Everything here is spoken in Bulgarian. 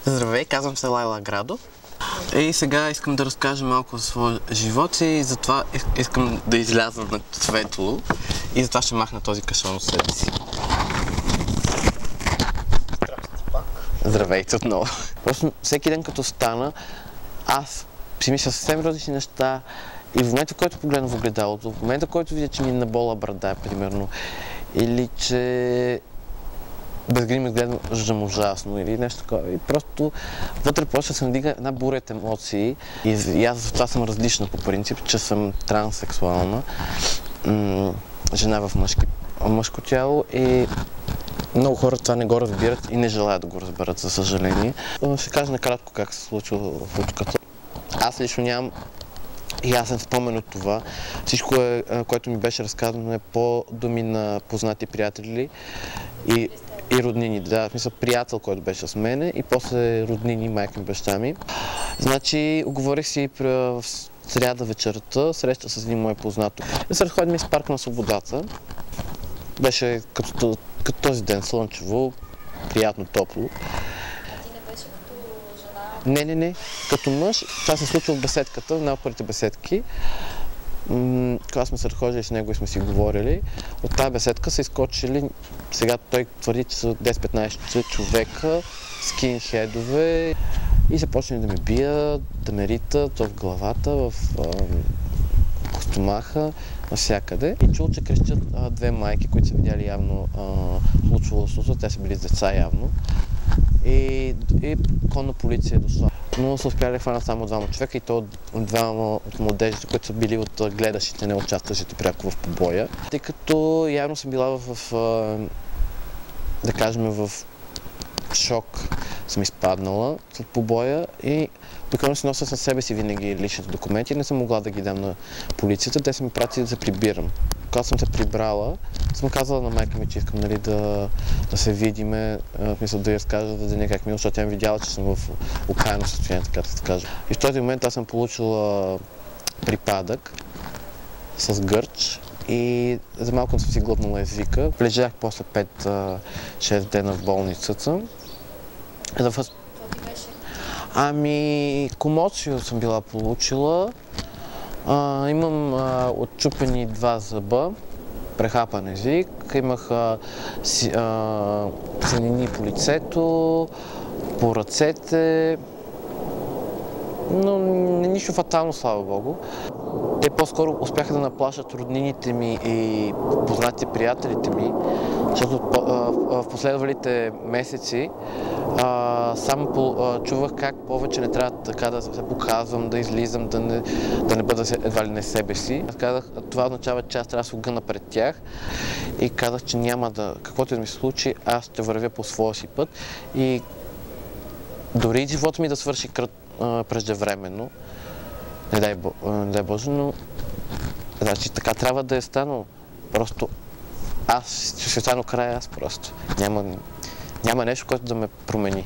Здравей, казвам се Лайла Градов. И сега искам да разкажа малко за своя живот и затова искам да изляза на светло и затова ще махна този кашон от себе си. Здравейте отново. Просто всеки ден като стана, аз си мисля съвсем различни неща и в момента, в който погледна в огледалото, в момента, в който видя, че ми набола брада, примерно, или че без грим изглеждам ужасно или нещо такова. И просто вътре почва да се надига една буря от емоции и аз за това съм различна по принцип, че съм транссексуална, жена в мъжко тяло и много хора това не го разбират и не желаят да го разберат, за съжаление. Ще кажа накратко как се случва случката. Аз лично нямам ясен спомен от това. Всичко, което ми беше разказано, е по думи на познати приятели и роднини. Да, в смисъл приятел, който беше с мене и после роднини, майка ми, баща ми. Значи, оговорих си в сряда вечерта, среща с един мой познато. И се разходим из парк на свободата. Беше като този ден, слънчево, приятно, топло. А ти не беше като жена? Не. Като мъж. Това се случва в беседката, в най-първите беседки. Когато сме се разхождали с него и сме си говорили, от тази беседка са изскочили, сега той твърди, че са 10-15 човека, скинхедове и започнали да ме бият, да ме ритат в главата, в стомаха, навсякъде. И чул, че крещят две майки, които са видяли явно случвало случва, те са били с деца явно. И конна полиция е дошла. Но са успяли да хванат само двама човека и то двама от младежите, които са били от гледащите, не участващите пряко в побоя. Тъй като явно съм била да кажем, в шок съм изпаднала след побоя и обикновено си нося със себе си винаги личните документи. Не съм могла да ги дам на полицията, те са ми пратили да се прибирам. Когато съм се прибрала, съм казала на майка ми, че искам да се видиме, да я разкажа за деня как ми, защото тя ми видяла, че съм в окаяно състояние, така да се каже. И в този момент аз съм получила припадък с гърч и за малко съм си глътнала езика. Лежах после 5-6 дена в болницата. Това ти беше? Комоцио съм била получила. Имам отчупени 2 зъба, прехапан език, имах ценини по лицето, по ръцете, но нищо фатално, слава Богу. Те по-скоро успяха да наплашат роднините ми и познатите приятелите ми, защото в последвалите месеци само чувах как повече не трябва така да се показвам, да излизам, да не бъда едва ли не себе си. Аз казах, това означава, че аз трябва да се огъна пред тях и казах, че няма каквото и да ми се случи, аз ще вървя по своя си път и дори живота ми да свърши преждевременно, не дай Боже, но значи така трябва да е станало. Просто аз ще стана края, аз просто. Няма нещо, което да ме промени.